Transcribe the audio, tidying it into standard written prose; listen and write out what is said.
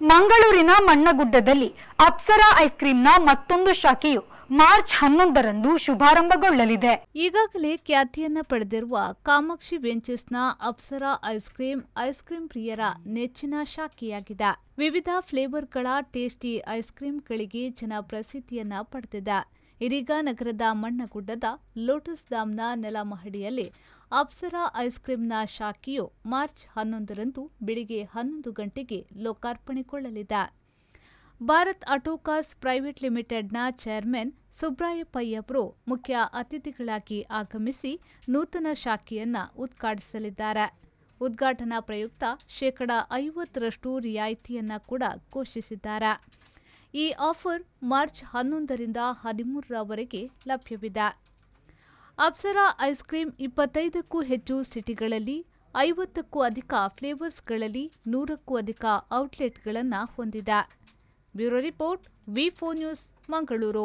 ಮಂಗಳೂರಿನ ಮಣ್ಣಗುಡ್ಡದಲ್ಲಿ ಅಪ್ಸರಾ ಐಸ್ ಕ್ರೀಂನ ಮತ್ತೊಂದು ಶಾಖೆಯು ಮಾರ್ಚ್ 11ರಂದು ಶುಭಾರಂಭಗೊಳ್ಳಲಿದೆ. ಈಗಾಗಲೇ ಖ್ಯಾತಿಯನ್ನ ಪಡೆದಿರುವ ಕಾಮಾಕ್ಷಿ ವೆಂಚರ್ಸ್ನ ಅಪ್ಸರಾ ಐಸ್ ಕ್ರೀಂ ಪ್ರಿಯರ ನೆಚ್ಚಿನ ಶಾಖೆಯಾಗಿದೆ. ವಿವಿಧ ಫ್ಲೇವರ್ಗಳ ಟೇಸ್ಟಿ ಐಸ್ ಕ್ರೀಂಗಳಿಗೆ ಜನಪ್ರಸಿದ್ಧಿಯನ್ನ ಪಡೆದಿದೆ. ಇದೀಗ ನಗರದ ಮಣ್ಣಗುಡ್ಡದ ಲೋಟಸ್ ಧಾಮ್ನ ನೆಲಮಹಡಿಯಲ್ಲಿ ಅಪ್ಸರಾ ಐಸ್ ಕ್ರೀಂನ ಶಾಖೆಯು ಮಾರ್ಚ್ 11ರಂದು ಬೆಳಿಗ್ಗೆ 11 ಗಂಟೆಗೆ ಲೋಕಾರ್ಪಣೆಗೊಳ್ಳಲಿದೆ. ಭಾರತ್ ಆಟೋಕಾಸ್ ಪ್ರೈವೇಟ್ ಲಿಮಿಟೆಡ್ನ ಚೇರ್ಮನ್ ಸುಬ್ರಾಯ ಪೈ ಅವರು ಮುಖ್ಯ ಅತಿಥಿಗಳಾಗಿ ಆಗಮಿಸಿ ನೂತನ ಶಾಖೆಯನ್ನು ಉದ್ಘಾಟಿಸಲಿದ್ದಾರೆ. ಉದ್ಘಾಟನಾ ಪ್ರಯುಕ್ತ ಶೇಕಡಾ 50ರಷ್ಟು ರಿಯಾಯಿತಿಯನ್ನ ಕೂಡ ಘೋಷಿಸಿದ್ದಾರೆ. ಈ ಆಫರ್ ಮಾರ್ಚ್ 11ರಿಂದ 13ರವರೆಗೆ ಲಭ್ಯವಿದೆ. ಅಪ್ಸರಾ ಐಸ್ ಕ್ರೀಂ 25ಕ್ಕೂ ಹೆಚ್ಚು ಸಿಟಿಗಳಲ್ಲಿ 50ಕ್ಕೂ ಅಧಿಕ ಫ್ಲೇವರ್ಸ್ಗಳಲ್ಲಿ 100ಕ್ಕೂ ಅಧಿಕ ಔಟ್ಲೆಟ್ಗಳನ್ನು ಹೊಂದಿದೆ. ಬ್ಯೂರೋ ರಿಪೋರ್ಟ್, ವಿ4 ನ್ಯೂಸ್, ಮಂಗಳೂರು.